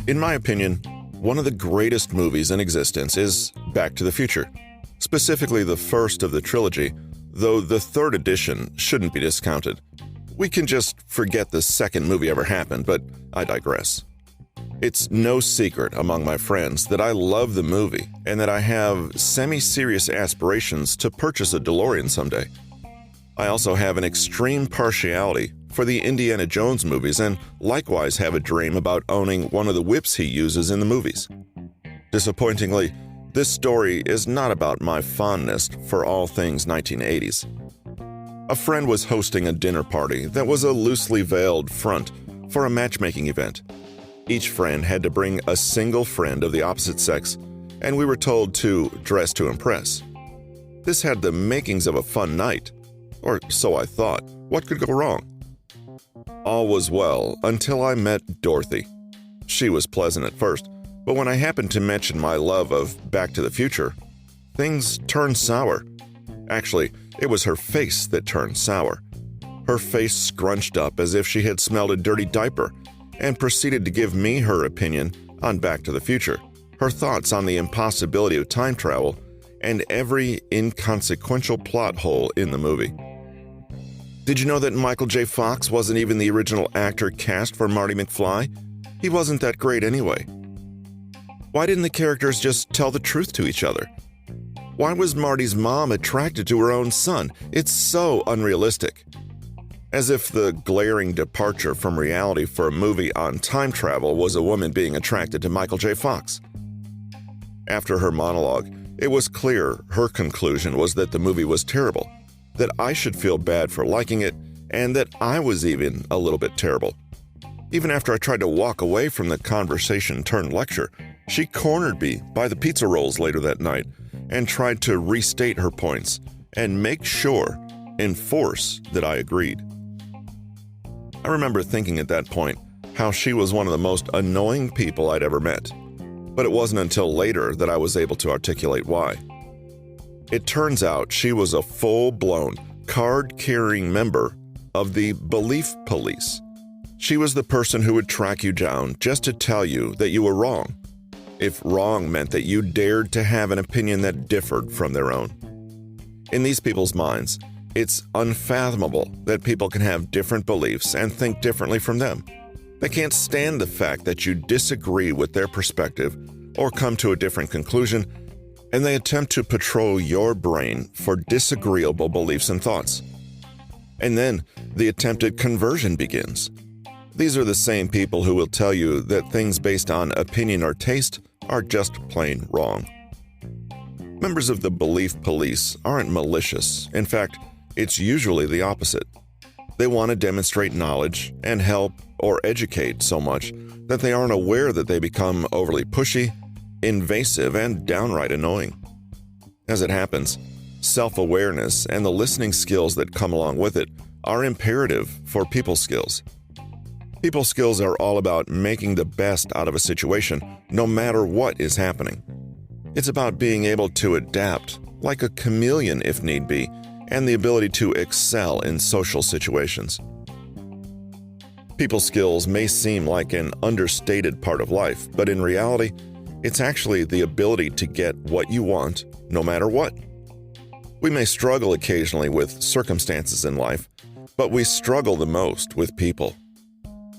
In my opinion, one of the greatest movies in existence is Back to the Future, specifically the first of the trilogy, though the third edition shouldn't be discounted. We can just forget the second movie ever happened, but I digress. It's no secret among my friends that I love the movie and that I have semi-serious aspirations to purchase a DeLorean someday. I also have an extreme partiality for the Indiana Jones movies and likewise have a dream about owning one of the whips he uses in the movies. Disappointingly, this story is not about my fondness for all things 1980s. A friend was hosting a dinner party that was a loosely veiled front for a matchmaking event. Each friend had to bring a single friend of the opposite sex, and we were told to dress to impress. This had the makings of a fun night, or so I thought. What could go wrong? All was well until I met Dorothy. She was pleasant at first, but when I happened to mention my love of Back to the Future, things turned sour. Actually, it was her face that turned sour. Her face scrunched up as if she had smelled a dirty diaper and proceeded to give me her opinion on Back to the Future, her thoughts on the impossibility of time travel, and every inconsequential plot hole in the movie. Did you know that Michael J. Fox wasn't even the original actor cast for Marty McFly? He wasn't that great anyway. Why didn't the characters just tell the truth to each other? Why was Marty's mom attracted to her own son? It's so unrealistic. As if the glaring departure from reality for a movie on time travel was a woman being attracted to Michael J. Fox. After her monologue, it was clear her conclusion was that the movie was terrible, that I should feel bad for liking it, and that I was even a little bit terrible. Even after I tried to walk away from the conversation-turned-lecture, she cornered me by the pizza rolls later that night and tried to restate her points and make sure, enforce, that I agreed. I remember thinking at that point how she was one of the most annoying people I'd ever met, but it wasn't until later that I was able to articulate why. It turns out she was a full-blown, card-carrying member of the belief police. She was the person who would track you down just to tell you that you were wrong, if wrong meant that you dared to have an opinion that differed from their own. In these people's minds, it's unfathomable that people can have different beliefs and think differently from them. They can't stand the fact that you disagree with their perspective or come to a different conclusion, and they attempt to patrol your brain for disagreeable beliefs and thoughts. And then the attempted conversion begins. These are the same people who will tell you that things based on opinion or taste are just plain wrong. Members of the belief police aren't malicious. In fact, it's usually the opposite. They want to demonstrate knowledge and help or educate so much that they aren't aware that they become overly pushy, invasive, and downright annoying. As it happens, self-awareness and the listening skills that come along with it are imperative for people skills. People skills are all about making the best out of a situation, no matter what is happening. It's about being able to adapt, like a chameleon if need be, and the ability to excel in social situations. People skills may seem like an understated part of life, but in reality, it's actually the ability to get what you want, no matter what. We may struggle occasionally with circumstances in life, but we struggle the most with people.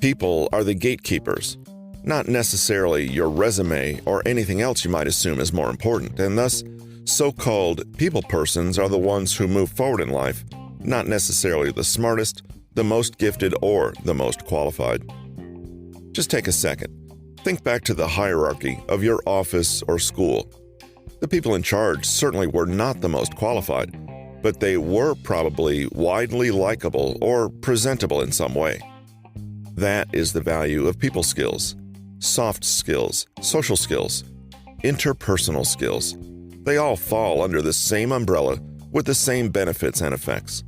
People are the gatekeepers, not necessarily your resume or anything else you might assume is more important, and thus, so-called people persons are the ones who move forward in life, not necessarily the smartest, the most gifted, or the most qualified. Just take a second. Think back to the hierarchy of your office or school. The people in charge certainly were not the most qualified, but they were probably widely likable or presentable in some way. That is the value of people skills, soft skills, social skills, interpersonal skills. They all fall under the same umbrella with the same benefits and effects.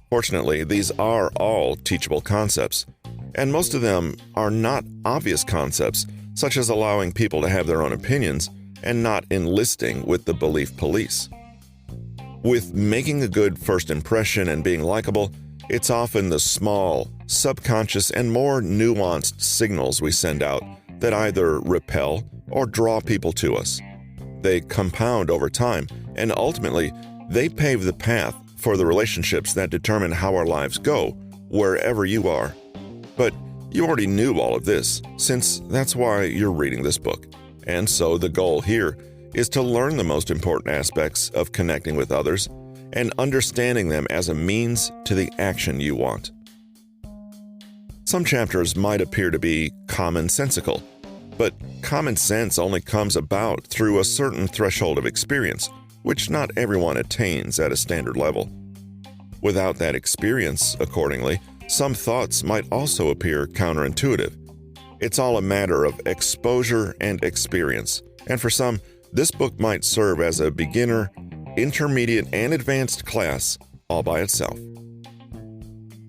Fortunately, these are all teachable concepts, and most of them are not obvious concepts, such as allowing people to have their own opinions and not enlisting with the belief police. With making a good first impression and being likable, It's often the small, subconscious, and more nuanced signals we send out that either repel or draw people to us. They compound over time, and ultimately, they pave the path for the relationships that determine how our lives go, wherever you are. But you already knew all of this, since that's why you're reading this book. And so the goal here is to learn the most important aspects of connecting with others and understanding them as a means to the action you want. Some chapters might appear to be commonsensical, but common sense only comes about through a certain threshold of experience, which not everyone attains at a standard level. Without that experience, accordingly, some thoughts might also appear counterintuitive. It's all a matter of exposure and experience, and for some, this book might serve as a beginner, intermediate, and advanced class all by itself.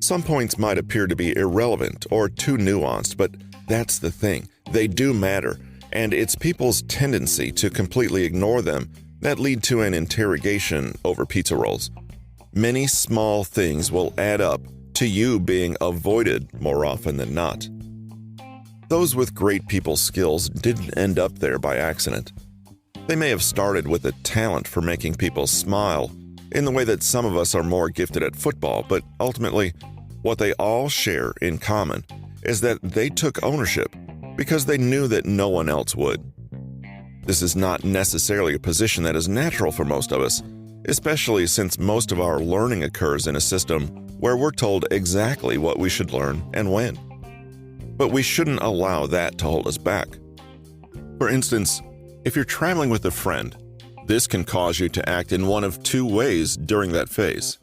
Some points might appear to be irrelevant or too nuanced, but that's the thing. They do matter, and it's people's tendency to completely ignore them that lead to an interrogation over pizza rolls. Many small things will add up to you being avoided more often than not. Those with great people skills didn't end up there by accident. They may have started with a talent for making people smile in the way that some of us are more gifted at football, but ultimately, what they all share in common is that they took ownership because they knew that no one else would. This is not necessarily a position that is natural for most of us, especially since most of our learning occurs in a system where we're told exactly what we should learn and when. But we shouldn't allow that to hold us back. For instance, if you're traveling with a friend, this can cause you to act in one of two ways during that phase.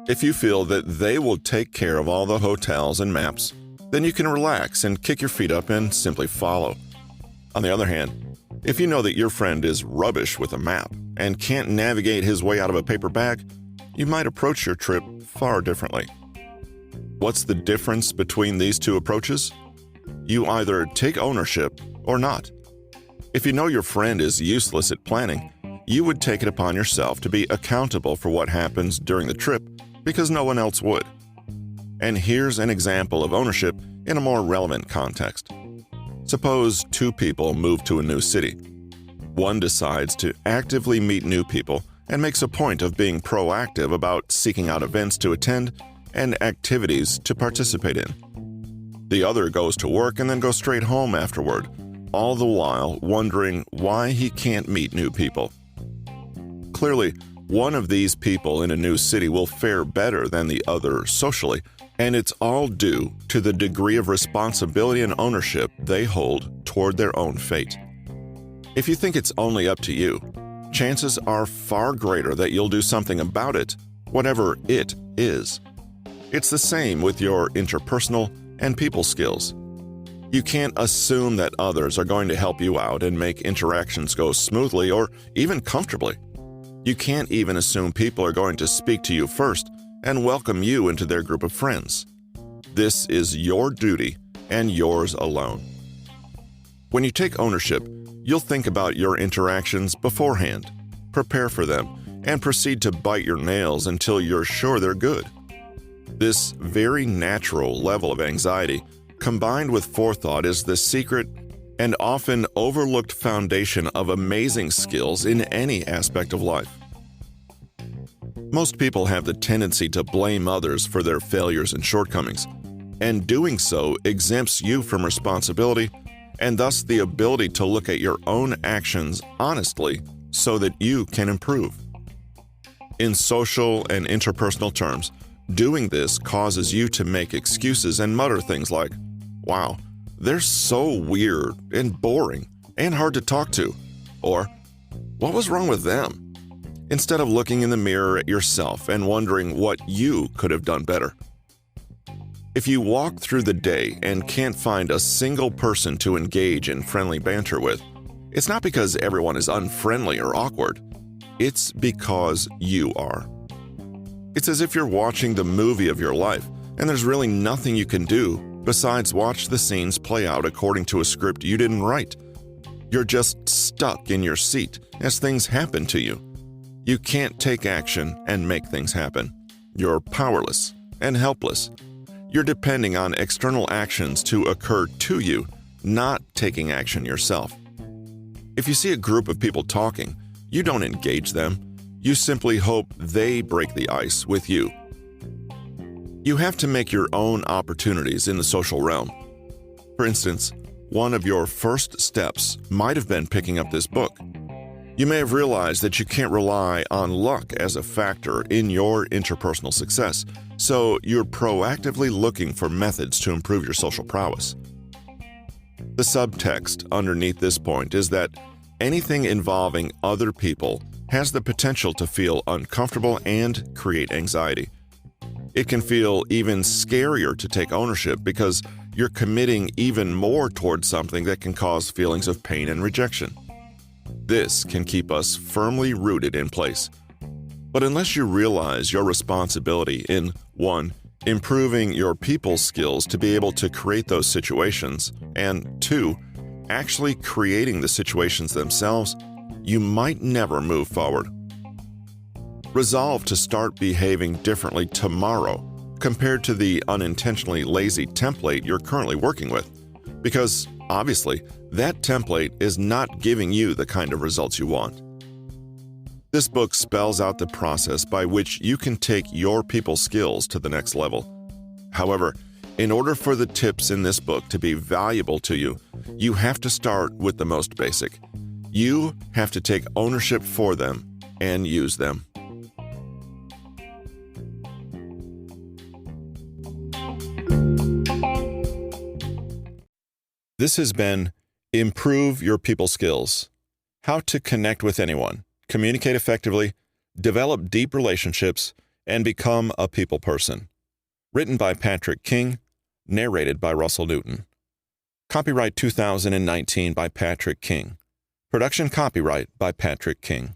If you feel that they will take care of all the hotels and maps, then you can relax and kick your feet up and simply follow. On the other hand, if you know that your friend is rubbish with a map and can't navigate his way out of a paper bag, you might approach your trip far differently. What's the difference between these two approaches? You either take ownership or not. If you know your friend is useless at planning, you would take it upon yourself to be accountable for what happens during the trip because no one else would. And here's an example of ownership in a more relevant context. Suppose two people move to a new city. One decides to actively meet new people and makes a point of being proactive about seeking out events to attend and activities to participate in. The other goes to work and then goes straight home afterward, all the while wondering why he can't meet new people. Clearly, one of these people in a new city will fare better than the other socially, and it's all due to the degree of responsibility and ownership they hold toward their own fate. If you think it's only up to you, chances are far greater that you'll do something about it, whatever it is. It's the same with your interpersonal and people skills. You can't assume that others are going to help you out and make interactions go smoothly or even comfortably. You can't even assume people are going to speak to you first and welcome you into their group of friends. This is your duty and yours alone. When you take ownership, you'll think about your interactions beforehand, prepare for them, and proceed to bite your nails until you're sure they're good. This very natural level of anxiety, combined with forethought, is the secret and often overlooked foundation of amazing skills in any aspect of life. Most people have the tendency to blame others for their failures and shortcomings, and doing so exempts you from responsibility and thus the ability to look at your own actions honestly so that you can improve. In social and interpersonal terms, doing this causes you to make excuses and mutter things like, "Wow, they're so weird and boring and hard to talk to," or "What was wrong with them?" instead of looking in the mirror at yourself and wondering what you could have done better. If you walk through the day and can't find a single person to engage in friendly banter with, it's not because everyone is unfriendly or awkward. It's because you are. It's as if you're watching the movie of your life, and there's really nothing you can do besides watch the scenes play out according to a script you didn't write. You're just stuck in your seat as things happen to you. You can't take action and make things happen. You're powerless, and helpless. You're depending on external actions to occur to you, not taking action yourself. If you see a group of people talking, you don't engage them. You simply hope they break the ice with you. You have to make your own opportunities in the social realm. For instance, one of your first steps might have been picking up this book. You may have realized that you can't rely on luck as a factor in your interpersonal success, so you're proactively looking for methods to improve your social prowess. The subtext underneath this point is that anything involving other people has the potential to feel uncomfortable and create anxiety. It can feel even scarier to take ownership because you're committing even more towards something that can cause feelings of pain and rejection. This can keep us firmly rooted in place. But unless you realize your responsibility in 1. Improving your people skills to be able to create those situations, and 2. Actually creating the situations themselves, you might never move forward. Resolve to start behaving differently tomorrow compared to the unintentionally lazy template you're currently working with, because obviously that template is not giving you the kind of results you want. This book spells out the process by which you can take your people skills to the next level. However, in order for the tips in this book to be valuable to you, you have to start with the most basic. You have to take ownership for them and use them. This has been Improve Your People Skills: How to Connect with Anyone, Communicate Effectively, Develop Deep Relationships, and Become a People Person. Written by Patrick King, narrated by Russell Newton. Copyright 2019 by Patrick King. Production copyright by Patrick King.